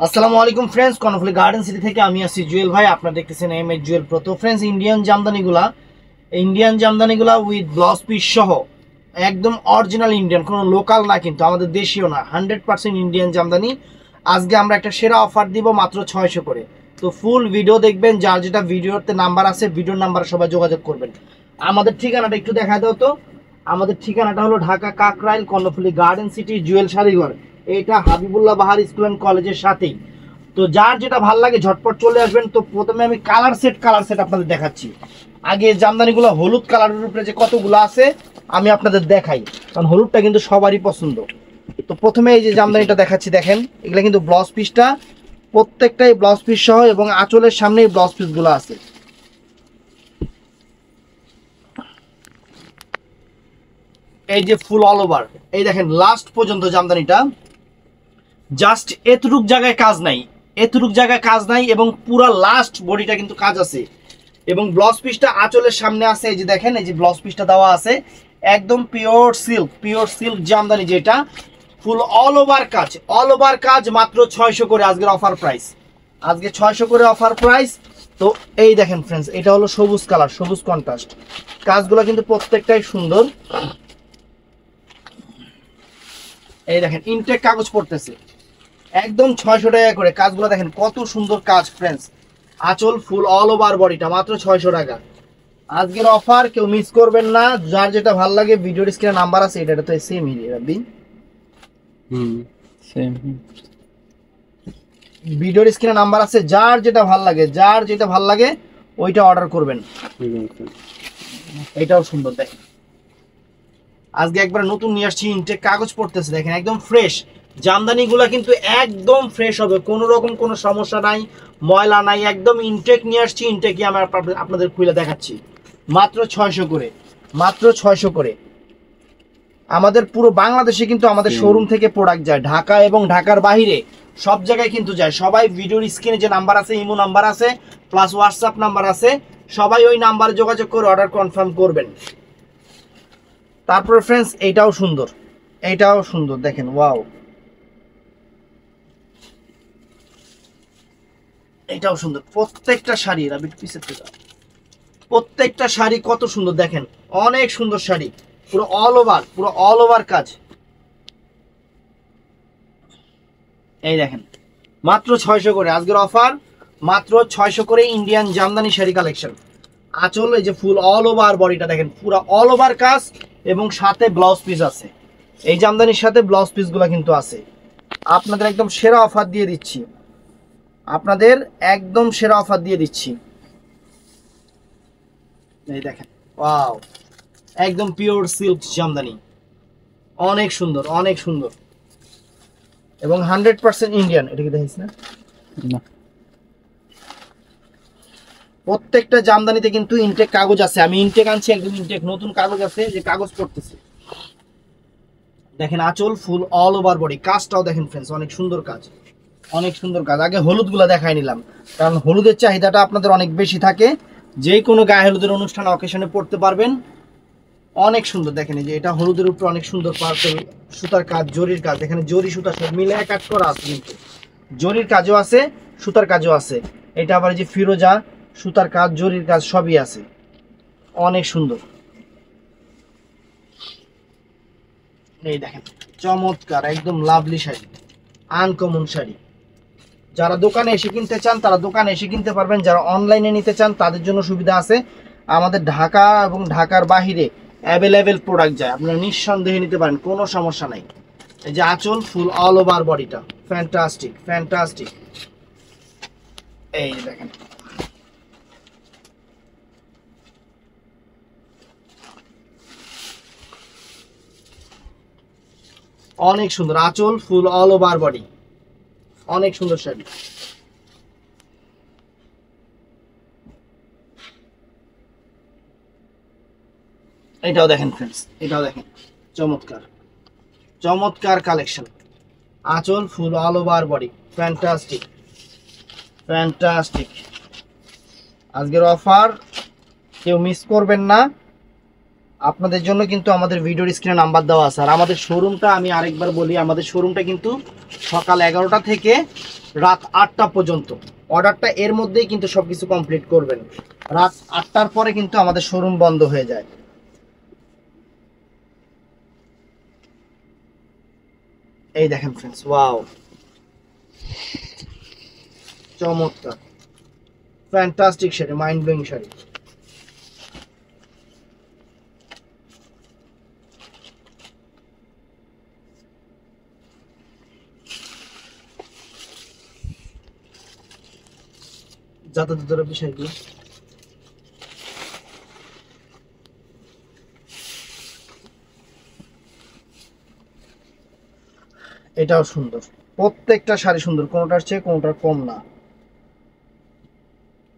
আসসালামু আলাইকুম friends, Karnaphuli garden city থেকে আমি আছি জুয়েল ভাই। আপনারা দেখতেছেন এমএইচ জুয়েল প্রো। তো ফ্রেন্ডস, ইন্ডিয়ান জামদানিগুলা উইথ ব্লাউজ পিস সহ একদম অরিজিনাল ইন্ডিয়ান, কোনো লোকাল না, কিন্তু আমাদের দেশীয় না, 100% ইন্ডিয়ান জামদানি। আজকে আমরা একটা সেরা অফার দিব মাত্র 600 করে। তো ফুল ভিডিও দেখবেন, যার যেটা ভিডিওতে নাম্বার আছে ভিডিওর নাম্বার সবাই যোগাযোগ করবেন। আমাদের ঠিকানাটা একটু দেখা দাও তো। আমাদের ঠিকানাটা হলো ঢাকা কাকরাইল, কর্ণফুলী গার্ডেন সিটি, জুয়েল শাড়িঘর। এটা হাবিবুল্লাহ বাহার স্কুল অ্যান্ড কলেজের সাথেই। তো যার যেটা ভাল লাগে ঝটপট চলে আসবেন। তো প্রথমে আমি কালার সেট আপনাদের দেখাচ্ছি। আগে জামদানিগুলো হলুদ কালারের উপরে যে কতগুলো আছে আমি আপনাদের দেখাই, কারণ হলুদটা কিন্তু সবারই পছন্দ। তো প্রথমে এই যে জামদানিটা দেখাচ্ছি, দেখেন এগুলা কিন্তু ব্লাউজ পিসটা প্রত্যেকটাই ব্লাউজ পিস সহ, এবং আঁচলের সামনেই ব্লাউজ পিসগুলো আছে। এই যে ফুল অল ওভার, এই দেখেন লাস্ট পর্যন্ত জামদানিটা জাস্ট এতটুক জায়গায় কাজ নাই, এবং পুরো লাস্ট বডিটা কিন্তু কাজ আছে। এবং ব্লাউজ পিসটা আঁচলের সামনে আছে, এই যে দেখেন এই যে ব্লাউজ পিসটা দেওয়া আছে একদম পিওর সিল্ক জামদানি, যেটা ফুল অল ওভার কাজ মাত্র 600 করে আজকের অফার প্রাইস। আজকে 600 করে অফার প্রাইস। তো এই দেখেন ফ্রেন্ডস, এটা হলো সবুজ কালার, সবুজ কন্ট্রাস্ট। কাজগুলো কিন্তু প্রত্যেকটাই সুন্দর। এই দেখেন ইনটেক কাগজ পড়তেছে একদম 600 টাকা করে। কাজগুলো দেখেন কত সুন্দর কাজ ফ্রেন্ডস। আঁচল ফুল অল ওভার বডিটা মাত্র 600 টাকা। আজকের অফার কেউ মিস করবেন না। যার যেটা ভালো লাগে ভিডিওর স্ক্রিনে নাম্বার আছে, এটা তো সেম রাব্বি, সেম ভিডিওর স্ক্রিনে নাম্বার আছে। যার যেটা ভালো লাগে ওইটা অর্ডার করবেন। এটাও সুন্দর দেখেন। আজকে একবার নতুন নিয়ে আসছি, ইনটেক কাগজ পড়তেছে দেখেন একদম ফ্রেশ। জামদানিগুলো কিন্তু একদম ফ্রেশ হবে, কোনো রকম কোনো সমস্যা নাই, ময়লা নাই, একদম ইনটেক নিয়ে আসছি। ইনটেকই আমি আপনাদের খুলে দেখাচ্ছি মাত্র 600 করে, মাত্র 600 করে। আমাদের পুরো বাংলাদেশে কিন্তু আমাদের শোরুম থেকে প্রোডাক্ট যায়, ঢাকা এবং ঢাকার বাইরে সব জায়গায় কিন্তু যায়। সবাই ভিডিওর স্ক্রিনে যে নাম্বার আছে, ইমো নাম্বার আছে, প্লাস হোয়াটসঅ্যাপ নাম্বার আছে, সবাই ওই নাম্বারে যোগাযোগ করে অর্ডার কনফার্ম করবেন। তারপরে ফ্রেন্ডস, এইটাও সুন্দর দেখেন, ওয়াও, এটাও সুন্দর। প্রত্যেকটা শাড়ি প্রত্যেকটা শাড়ি কত সুন্দর দেখেন, অনেক সুন্দর শাড়ি, পুরো অল ওভার কাজ। এই দেখেন মাত্র 600 করে আজকের অফার, মাত্র 600 করে ইন্ডিয়ান জামদানি শাড়ি কালেকশন। আঁচল এই যে ফুল অল ওভার বডিটা দেখেন, পুরো অল ওভার কাজ, এবং সাথে ব্লাউজ পিস আছে। এই জামদানির সাথে ব্লাউজ পিসগুলো কিন্তু আছে। আপনাদের একদম সেরা অফার দিয়ে দিচ্ছি, এই দেখেন, ওয়াও, একদম পিওর সিল্ক জামদানি, অনেক সুন্দর এবং 100% ইন্ডিয়ান। এটা কি দেখিস না? প্রত্যেকটা জামদানিতে কিন্তু ইনটেক কাগজ আছে। আমি ইনটেক আনছি, একদম ইনটেক নতুন কাগজ আছে, যে কাগজ পড়তেছে দেখেন। আঁচল ফুল অল ওভার বডি, কাজটাও দেখেন ফ্রেন্ডস, অনেক সুন্দর কাজ। আগে হলুদগুলো দেখাই নিলাম, কারণ হলুদের চাহিদাটা আপনাদের অনেক বেশি থাকে। যে কোনো গায়ে হলুদের অনুষ্ঠান অকেশনে পড়তে পারবেন। অনেক সুন্দর দেখেন, এই যে এটা হলুদের উপরে অনেক সুন্দর পার্পল সুতার কাজ, জরির কাজ, এখানে জরি সুতা সব মিলে কাজ করা আছে, কিন্তু জরির কাজও আছে, সুতার কাজও আছে। এটা আবার যে ফিরোজা সুতার কাজ, জরির কাজ সবই আছে, অনেক সুন্দর। এই দেখেন চমৎকার একদম লাভলি শাড়ি, আনকমন শাড়ি। যারা দোকানে এসে কিনতে চান তারা দোকানে এসে কিনতে পারবেন, যারা অনলাইনে নিতে চান তাদের জন্য সুবিধা আছে। আমাদের ঢাকা এবং ঢাকার বাহিরে অ্যাভেলেবেল প্রোডাক্ট যায়, আপনারা নিঃসন্দেহে নিতে পারেন, কোনো সমস্যা নাই। এই যে আঁচল ফুল অল ওভার বডিটা ফ্যান্টাস্টিক। এই দেখেন অনেক সুন্দর, আঁচল ফুল অল ওভার বডি, অনেক সুন্দর শাড়ি। এটাও দেখেন ফ্রেন্ডস, চমৎকার কালেকশন। আঁচল full all over body, fantastic. আজকের অফার কেউ মিস করবেন না। আপনাদের জন্য কিন্তু আমাদের ভিডিওর স্ক্রিনে নাম্বার দেওয়া আছে। আর আমাদের শোরুমটা আমি আরেকবার বলি, আমাদের শোরুমটা কিন্তু সকাল 11টা থেকে রাত 8টা পর্যন্ত। অর্ডারটা এর মধ্যেই কিন্তু সবকিছু কমপ্লিট করবেন। রাত 8টার পরে কিন্তু আমাদের শোরুম বন্ধ হয়ে যায়। এই দেখেন ফ্রেন্ডস, ওয়াও, চমৎকার, fantastic sari, mind blowing sari. যাতে ধরে বিষয়গুলো এটাও সুন্দর, প্রত্যেকটা শাড়ি সুন্দর, কোনোটার চেয়ে কোনোটার কম না।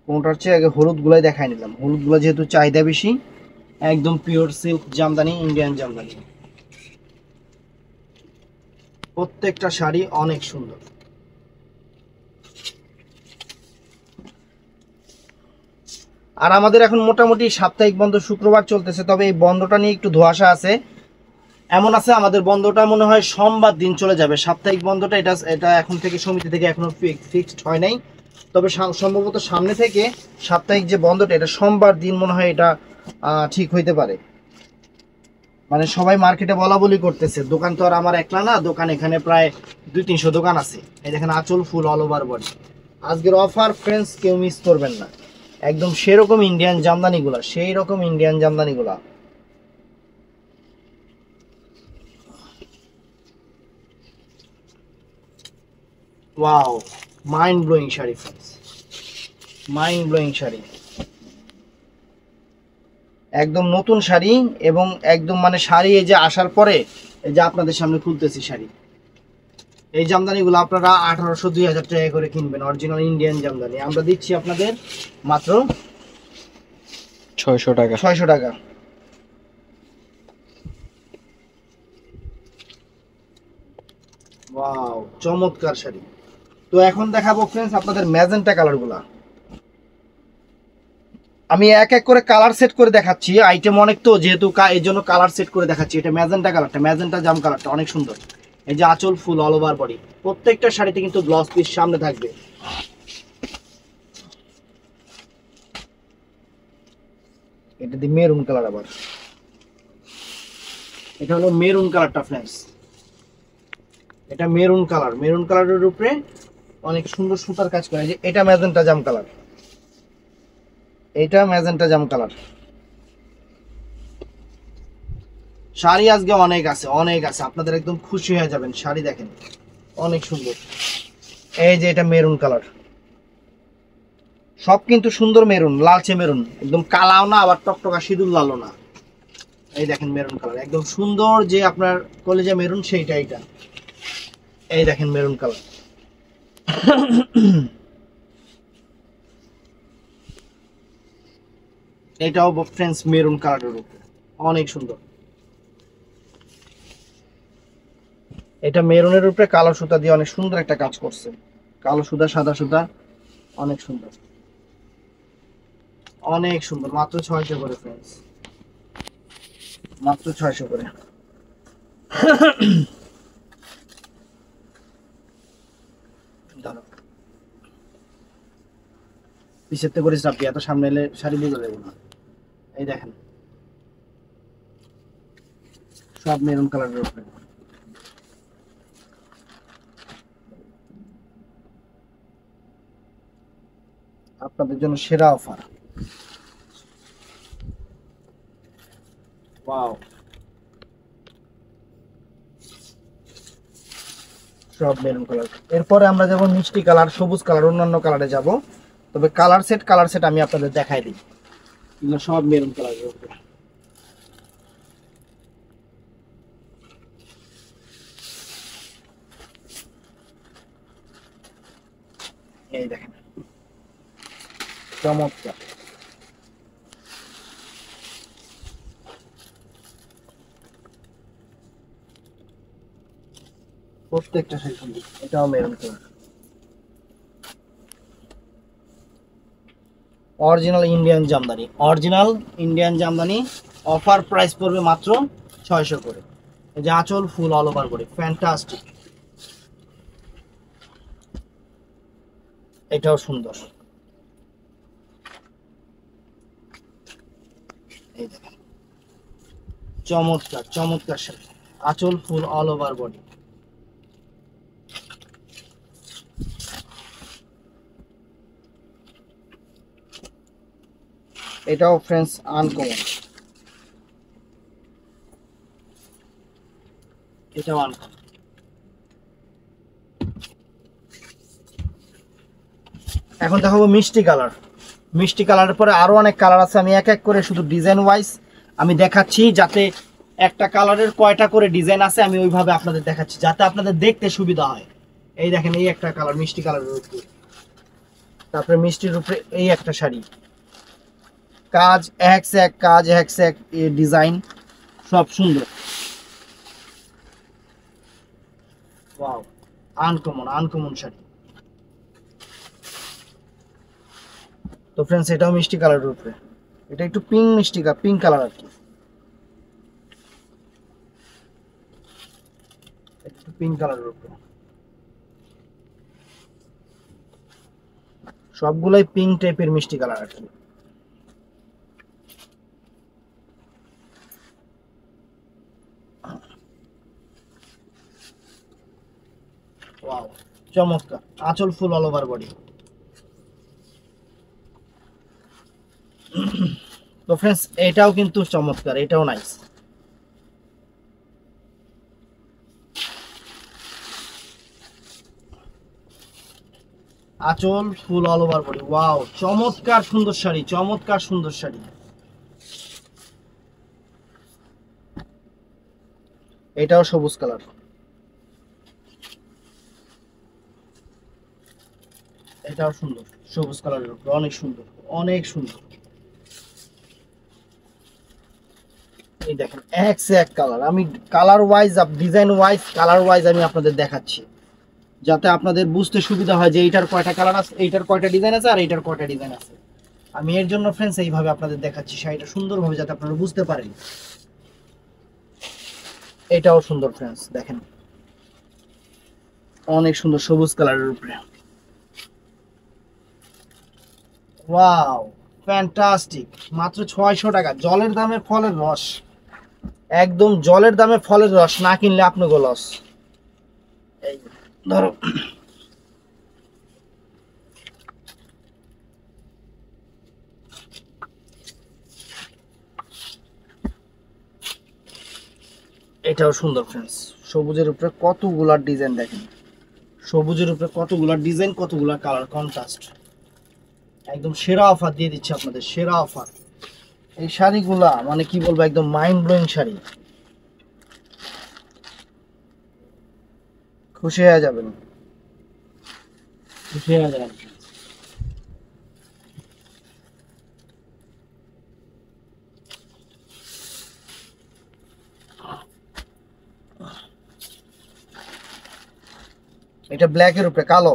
কোনোটার চেয়ে আগে হলুদ গুলাই দেখাই নিলাম। হলুদ গুলা যেহেতু চাহিদা বেশি, একদম pure silk Jamdani, Indian Jamdani, প্রত্যেকটা শাড়ি অনেক সুন্দর। আর আমাদের এখন মোটামুটি সাপ্তাহিক বন্ধ শুক্রবার চলতেছে, তবে এই বন্ধটা নিয়ে একটু ধোঁয়াশা আছে। এমন আছে আমাদের বন্ধটা মনে হয় সোমবার দিন চলে যাবে। সাপ্তাহিক বন্ধটা এটা এটা এখন থেকে সমিতি থেকে এখনো ফিক্সড হয় নাই, তবে সম্ভবত সামনে থেকে সাপ্তাহিক যে বন্ধটা এটা সোমবার দিন মনে হয় এটা ঠিক হইতে পারে। মানে সবাই মার্কেটে বলা বলি করতেছে, দোকান তো আর আমার একলা না, দোকান এখানে প্রায় 200-300 দোকান আছে। এই দেখেন আঁচল ফুল অল ওভার বডি। আজকের অফার ফ্রেন্ডস কেউ মিস করবেন না, একদম সেরকম ইন্ডিয়ান জামদানিগুলা, সেই রকম ইন্ডিয়ান জামদানিগুলা। Wow, mind blowing sari friends, mind blowing sari, একদম নতুন শাড়ি। এবং একদম মানে শাড়ি এই যে আসার পরে এই যে আপনাদের সামনে খুলতেছি শাড়ি। এই জামদানিগুলো আপনারা 1800-2000 টাকা করে কিনবেন, অরিজিনাল ইন্ডিয়ান জামদানি। আমরা দিচ্ছি আপনাদের মাত্র 600 টাকা। 600 টাকা। ওয়াও, চমৎকার শাড়ি। তো এখন দেখাবো ফ্রেন্ডস আপনাদের ম্যাজেন্টা কালারগুলা। আমি এক এক করে কালার সেট করে দেখাচ্ছি, আইটেম অনেক তো যেহেতু এই জন্য কালার সেট করে দেখাচ্ছি। এটা ম্যাজেন্টা কালারটা, ম্যাজেন্টা জাম কালারটা অনেক সুন্দর। এই যে আঁচল ফুল অল ওভার বডি, প্রত্যেকটা শাড়িতে কিন্তু ব্লাউজ পিস সামনে থাকবে। এটা দি মেরুন কালার, আবার এটা হলো মেরুন কালারটা ফ্রেন্ডস। এটা মেরুন কালার, মেরুন কালারের উপরে অনেক সুন্দর সুতার কাজ করে। যে এটা ম্যাজেন্টা জাম কালার, এটা ম্যাজেন্টা জাম কালার। শাড়ি আজকে অনেক আছে, অনেক আছে, আপনাদের একদম খুশি হয়ে যাবেন। শাড়ি দেখেন অনেক সুন্দর। এই যে এটা মেরুন কালার, সব কিন্তু সুন্দর মেরুন, লালচে মেরুন, একদম কালাও না আবার টকটকা সিঁদুর লালও না। এই দেখেন মেরুন কালার, একদম সুন্দর, যে আপনার কলেজে মেরুন সেইটা এটা। এই দেখেন মেরুন কালার। এটাও ফ্রেন্ডস মেরুন কালারের উপরে অনেক সুন্দর। এটা মেরুনের উপরে কালো সুতা দিয়ে অনেক সুন্দর একটা কাজ করছে, কালো সুতা সাদা সুতা, অনেক সুন্দর, অনেক সুন্দর। মাত্র 600 করে ফ্রেন্ডস, মাত্র 600 করে। পিছেতে করে চাপি, এত সামনে এলে শাড়ি বুঝে দেবো না। এই দেখেন সব মেরুন কালারের উপরে। আপনাদের জন্য সেরা অফার। ওয়াও, সব মেরুন কালার। এরপরে আমরা যাব মিষ্টি কালার, সবুজ কালার, অন্যান্য কালারে যাব। তবে কালার সেট আমি আপনাদের দেখাই দিই। এগুলো সব মেরুন কালারের উপরে। এই দেখেন চমৎকার, প্রত্যেকটা শাড়ি সুন্দর। এটাও maroon colour, original Indian Jamdani, original Indian Jamdani. Offer price পড়বে মাত্র 600 করে। এই যে আঁচল ফুল অল ওভার করে, ফ্যান্টাস্টিক। এটাও সুন্দর, এই দেখেন চমৎকার চমৎকার শাড়ি, আঁচল ফুল অল ওভার বডি। এটাও ফ্রেন্ডস আনকমন, এটাও আনকমন। এখন দেখাবো মিষ্টি কালার। মিষ্টি কালারের পরে আরো অনেক কালার আছে, আমি এক এক করে শুধু ডিজাইন ওয়াইজ আমি দেখাচ্ছি, যাতে একটা কালারের কয়টা করে ডিজাইন আছে আমি ওইভাবে আপনাদের দেখাচ্ছি, যাতে আপনাদের দেখতে সুবিধা হয়। এই দেখেন এই একটা কালার মিষ্টি কালারের উপরে, তারপরে মিষ্টির উপরে এই একটা শাড়ি, কাজ এক সে এক, কাজ এক সে এক, ডিজাইন সব সুন্দর। Wow, uncommon uncommon sari. তো ফ্রেন্ডস এটাও মিষ্টি কালারের উপরে, এটা একটু পিঙ্ক মিষ্টি পিঙ্ক কালার আর কি, একটু পিঙ্ক কালারের উপরে, সবগুলাই পিঙ্ক টাইপের মিষ্টি কালার আর কি। ওয়াও, চমৎকার, আঁচল ফুল অল ওভার বডি। তো ফ্রেন্ডস এটাও কিন্তু চমৎকার, এটাও নাইস। আঁচল full all over body, wow চমৎকার সুন্দর শাড়ি, চমৎকার সুন্দর শাড়ি। এটাও সবুজ কালার, এটাও সুন্দর, সবুজ কালারের উপরে অনেক সুন্দর, অনেক সুন্দর। এই দেখেন এক সে এক কালার, আমি colour wise design wise colour wise আমি আপনাদের দেখাচ্ছি, যাতে আপনাদের বুঝতে সুবিধা হয় যে এইটার কয়টা কালার আছে, এইটার কয়টা ডিজাইন আছে, আর এইটার কয়টা ডিজাইন আছে। আমি এর জন্য ফ্রেন্ডস এইভাবে আপনাদের দেখাচ্ছি শাড়িটা সুন্দরভাবে, যাতে আপনারা বুঝতে পারেন। এটাও সুন্দর ফ্রেন্ডস, দেখেন অনেক সুন্দর সবুজ কালারের উপরে। ওয়াও, ফ্যান্টাস্টিক, মাত্র 600 টাকা। জলের দামে ফলের রস, একদম জলের দামে ফলের রস, না কিনলে আপনাকে লস। এই ধরো, এটাও সুন্দর ফ্রেন্ডস, সবুজের উপরে কতগুলা ডিজাইন দেখেন, সবুজের উপরে কতগুলা ডিজাইন, কতগুলা কালার কন্ট্রাস্ট, একদম সেরা অফার দিয়ে দিচ্ছে আপনাদের, সেরা অফার। এই শাড়িগুলা মানে কি বলবো, একদম মাইন্ড ব্লোয়িং শাড়ি, খুশি হয়ে যাবেন, খুশি হয়ে যাবেন। এটা ব্ল্যাকের উপরে কালো,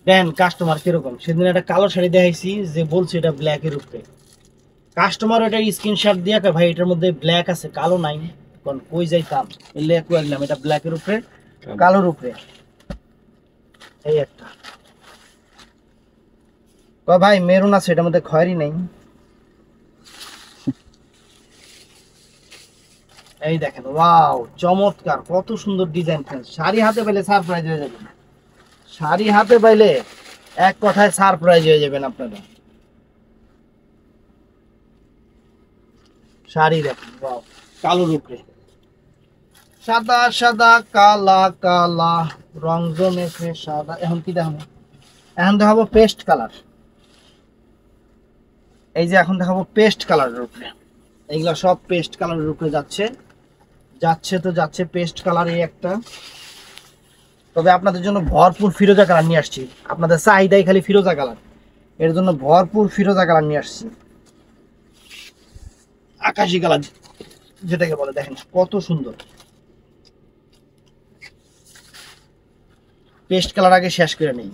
দেন কাস্টমার কিরকম, সেদিন একটা কালো শাড়ি দেখাইছি, যে বলছে এটা ব্ল্যাকের উপরে, কাস্টমার ওটা স্ক্রিনশট দিয়ে ভাই এটার মধ্যে ব্ল্যাক আছে কালো নাই, কোন কই যাইতাম এলে কইলাম এটা ব্ল্যাকের উপরে কালোর উপরে। এই একটা কয় ভাই মেরুন আছে, এটার মধ্যে খয়েরি নাই। এই দেখেন ওয়াও চমৎকার, কত সুন্দর ডিজাইন ফ্রেন্ডস, শাড়ি হাতে পাইলে সারপ্রাইজ হয়ে যাবেন, শাড়ি হাতে পাইলে এক কথায় সারপ্রাইজ হয়ে যাবেন আপনারা। শাড়ি দেখেন ওয়াও, কালোর উপরে সাদা সাদা কালা কালা রং জমেছে সাদা। এখন কি দেখাবো, এখন দেখাবো পেস্ট কালার। এই যে এখন দেখাবো পেস্ট কালারের উপরে, এইগুলা সব পেস্ট কালারের উপরে যাচ্ছে, যাচ্ছে তো যাচ্ছে পেস্ট কালার। এই একটা, তবে আপনাদের জন্য ভরপুর ফিরোজা কালার নিয়ে আসছি, আপনাদের চাহিদাই খালি ফিরোজা কালার, এর জন্য ভরপুর ফিরোজা কালার নিয়ে আসছি, আকাশি কালার যেটাকে বলে। দেখেন কত সুন্দর, পেস্ট কালার আগে শেষ করে নেই।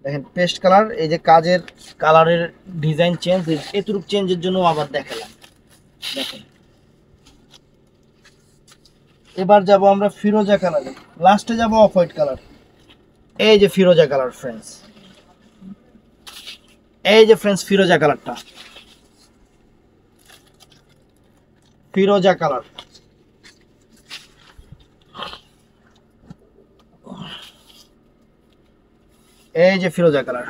দেখেন পেস্ট কালার, এই যে কাজের কালারের ডিজাইন চেঞ্জ, এতটুকু চেঞ্জের জন্য আবার দেখালাম। দেখেন এবার যাব আমরা ফিরোজা কালারে, লাস্টে যাব অফ হোয়াইট কালার। এই যে ফিরোজা কালার ফ্রেন্ডস, এই যে ফ্রেন্ডস ফিরোজা কালারটা, ফিরোজা কালার। এই যে ফিরোজা কালার,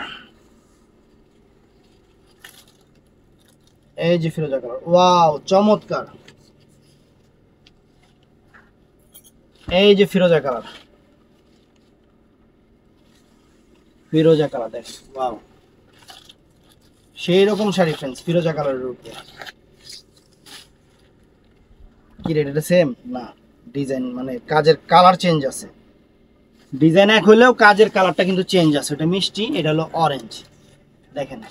এই যে ফিরোজা কালার, ওয়াও চমৎকার। এই যে ফিরোজা কালার, ফিরোজা কালার দেখ, ওয়াও সেই রকম শাড়ি ফ্রেন্ডস ফিরোজা কালারের উপরে। কি রেট এটা সেম না, ডিজাইন মানে কাজের কালার চেঞ্জ আছে, ডিজাইন এক হইলেও কাজের কালারটা কিন্তু চেঞ্জ আছে। এটা মিষ্টি, এটা হলো অরেঞ্জ। দেখেন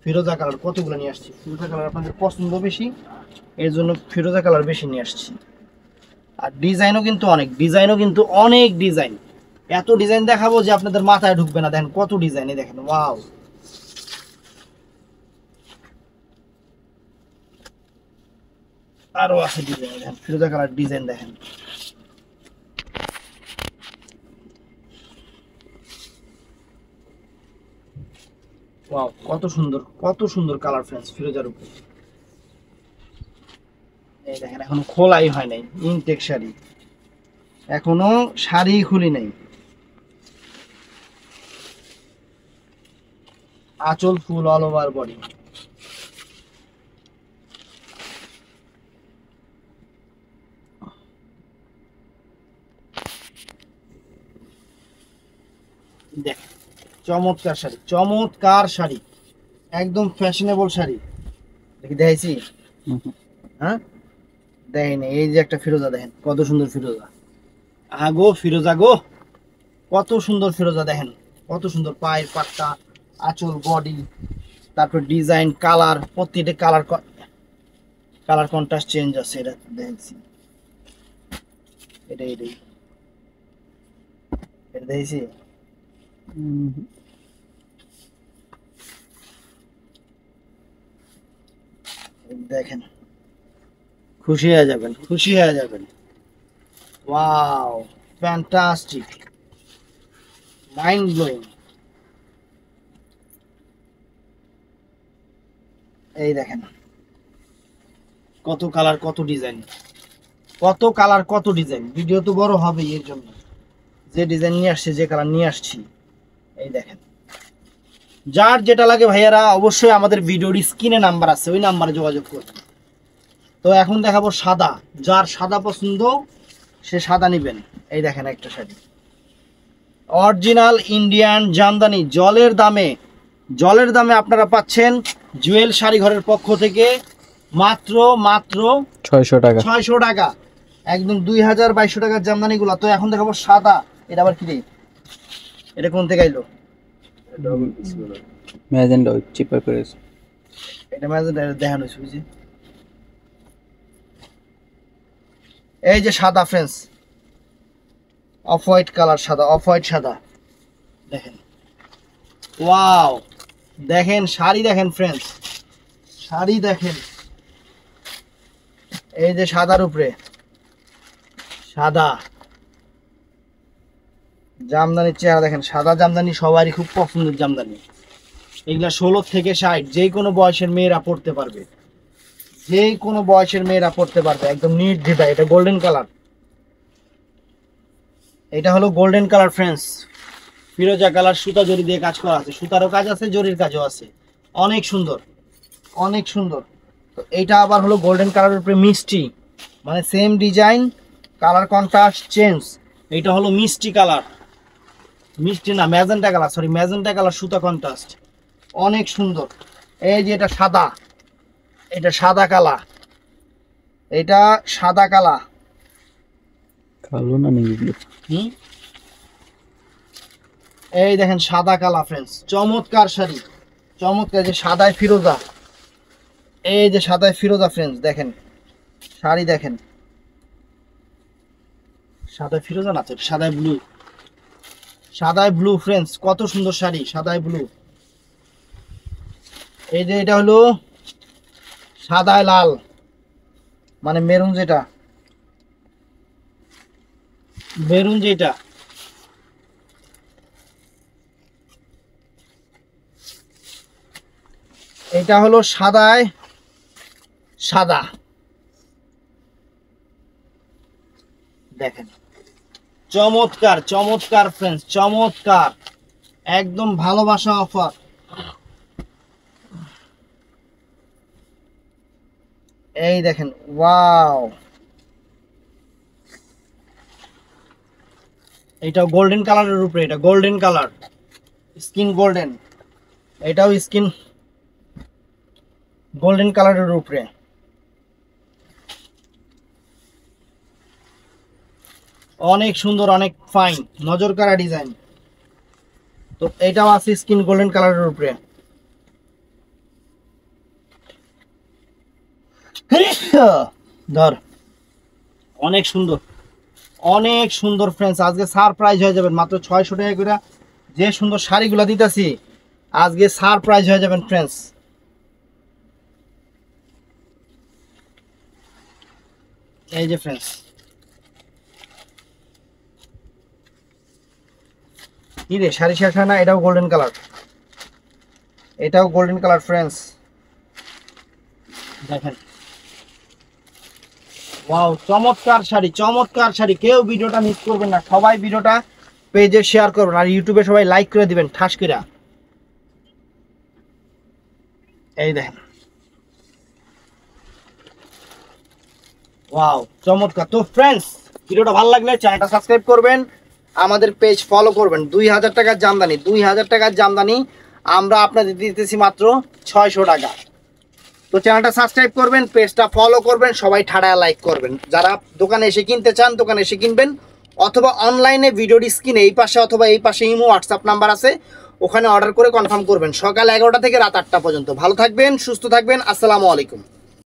ফিরোজা কালার কতগুলো নিয়ে আসছি, ফিরোজা কালার আপনাদের পছন্দ বেশি, এর জন্য ফিরোজা কালার বেশি নিয়ে আসছি। আর ডিজাইনও কিন্তু অনেক, ডিজাইনও কিন্তু অনেক ডিজাইন, এত ডিজাইন দেখাবো যে আপনাদের মাথায় ঢুকবে না। দেখেন কত ডিজাইন, দেখেন ওয়াও। আরো আছে ডিজাইন, দেখেন ফিরোজা কালার ডিজাইন দেখেন। ওয়াও কত সুন্দর, কত সুন্দর কালার ফ্রেন্ডস ফিরোজার উপরে। এই দেখেন এখনো খোলাই হয় নাই, ইনটেক শাড়ি, এখনো শাড়ি খুলি নাই। আঁচল ফুল অল ওভার বডি। দেখ চমৎকার শাড়ি, চমৎকার শাড়ি, একদম ফ্যাশনেবল শাড়ি। দেখি দেখাইছি? হ্যাঁ দেখেনি। এই যে একটা ফিরোজা দেখেন কত সুন্দর ফিরোজা, আগো ফিরোজা গো, কত সুন্দর ফিরোজা দেখেন, কত সুন্দর পায়ের পাট্টা, আঁচল বডি, তারপর ডিজাইন কালার, প্রত্যেকটা কালার কালার কন্ট্রাস্ট চেঞ্জ আছে। এটা দেখছি, এটাই এটা দেখছি। দেখেন খুশি হয়ে যাবেন, খুশি হয়ে যাবেন। Wow fantastic, mind blowing. এই দেখেন কত কালার, কত ডিজাইন, কত কালার, কত ডিজাইন। ভিডিও তো বড় হবে, এর জন্য যে ডিজাইন নিয়ে আসছে, যে কালার নিয়ে আসছি। এই দেখেন যার যেটা লাগে ভাইয়ারা অবশ্যই আমাদের ভিডিওর স্ক্রিনে নাম্বার আছে, ওই নাম্বারে যোগাযোগ করবেন। তো এখন দেখাবো সাদা, যার সাদা পছন্দ সে সাদা নেবেন। এই দেখেন একটা শাড়ি অরিজিনাল ইন্ডিয়ান জামদানি, জলের দামে, জলের দামে আপনারা পাচ্ছেন জুয়েল শাড়ি ঘরের পক্ষ থেকে মাত্র মাত্র 600 টাকা, 600 টাকা, একদম 2200 টাকার জামদানি গুলা। তো এখন দেখাবো সাদা, এটা আবার কি রে, এটা কোন থেকে আইলো? ম্যাজেন্ডা চিপার করেছে। এটা ম্যাজেন্টা দেখানো হয়েছে বুঝি। এই যে সাদা ফ্রেন্ডস, অফ হোয়াইট কালার সাদা, অফ হোয়াইট সাদা দেখেন, ওয়াও দেখেন শাড়ি দেখেন ফ্রেন্ডস, শাড়ি দেখেন। এই যে সাদার উপরে সাদা জামদানির চেহারা দেখেন, সাদা জামদানি সবারই খুব পছন্দের জামদানি। এগুলা 16 থেকে 60 যে কোনো বয়সের মেয়েরা পড়তে পারবে, যে কোনো বয়সের মেয়েরা পড়তে পারবে একদম নির্দ্বিধায়। এটা গোল্ডেন কালার, এটা হলো গোল্ডেন কালার ফ্রেন্ডস, ফিরোজা কালার, সুতা জরি দিয়ে কাজ করা আছে, সুতারও কাজ আছে, জরির কাজও আছে, অনেক সুন্দর, অনেক সুন্দর। তো এইটা আবার হলো গোল্ডেন কালারের উপরে মিষ্টি, মানে same design, colour contrast change. এইটা হলো মিষ্টি কালার, মিষ্টি না magenta colour, sorry magenta colour, সুতা কন্ট্রাস্ট অনেক সুন্দর। এই যে এটা সাদা, এটা সাদা কালা, এটা সাদা কালা, কালো না নীল। এই দেখেন সাদা কালা ফ্রেন্ডস, চমৎকার শাড়ি, চমৎকার। যে সাদায় ফিরোজা, এই যে সাদায় ফিরোজা ফ্রেন্ডস দেখেন, শাড়ি দেখেন, সাদায় ফিরোজা না, সাদায় ব্লু, সাদায় ব্লু ফ্রেন্ডস, কত সুন্দর শাড়ি, সাদায় ব্লু। এই যে এটা হলো সাদায় লাল, মানে মেরুন যেটা, মেরুন যেটা, এটা হলো সাদায় সাদা, দেখেন চমৎকার চমৎকার ফ্রেন্ডস, চমৎকার একদম ভালোবাসা অফার। এই দেখেন ওয়াও, এটা গোল্ডেন কালারের উপরে, এটা গোল্ডেন কালার, স্কিন গোল্ডেন, এটাও স্কিন গোল্ডেন কালারের উপরে। অনেক সুন্দর, অনেক ফাইন, নজর কাড়া ডিজাইন। তো এটাও আছে স্কিন গোল্ডেন কালারের উপরে। ধর, অনেক সুন্দর, অনেক সুন্দর ফ্রেন্ডস। আজকে সারপ্রাইজ হয়ে যাবেন, মাত্র 600 টাকা করে যে সুন্দর শাড়িগুলো দিতেছি, আজকে সারপ্রাইজ হয়ে যাবেন ফ্রেন্ডস। এই যে ফ্রেন্ডস, কি রে শাড়ি শেষ হয় না, এটাও গোল্ডেন কালার, এটাও গোল্ডেন কালার ফ্রেন্ডস, দেখেন ওয়াও, চমৎকার শাড়ি, চমৎকার শাড়ি। কেউ ভিডিওটা মিস করবেন না, সবাই ভিডিওটা পেজে শেয়ার করবেন, আর ইউটিউবে সবাই লাইক করে দিবেন ঠাস করে। এই দেখেন ওয়াও, চমৎকার। তো ফ্রেন্ডস, ভিডিওটা ভালো লাগলে চ্যানেলটা সাবস্ক্রাইব করবেন, আমাদের পেজ ফলো করবেন। 2000 টাকার জামদানি, 2000 টাকার জামদানি আমরা আপনাদের দিতেছি মাত্র 600 টাকা। তো চ্যানেলটা সাবস্ক্রাইব করবেন, পেজটা ফলো করবেন, সবাই ঠাড়ায় লাইক করবেন। যারা দোকানে এসে কিনতে চান দোকানে এসে কিনবেন, অথবা অনলাইনে ভিডিওর স্ক্রিনে এই পাশে অথবা এই পাশে ইমো হোয়াটসঅ্যাপ নাম্বার আছে, ওখানে অর্ডার করে কনফার্ম করবেন। সকাল 11টা থেকে রাত 8টা পর্যন্ত। ভালো থাকবেন, সুস্থ থাকবেন, আসসালামু আলাইকুম।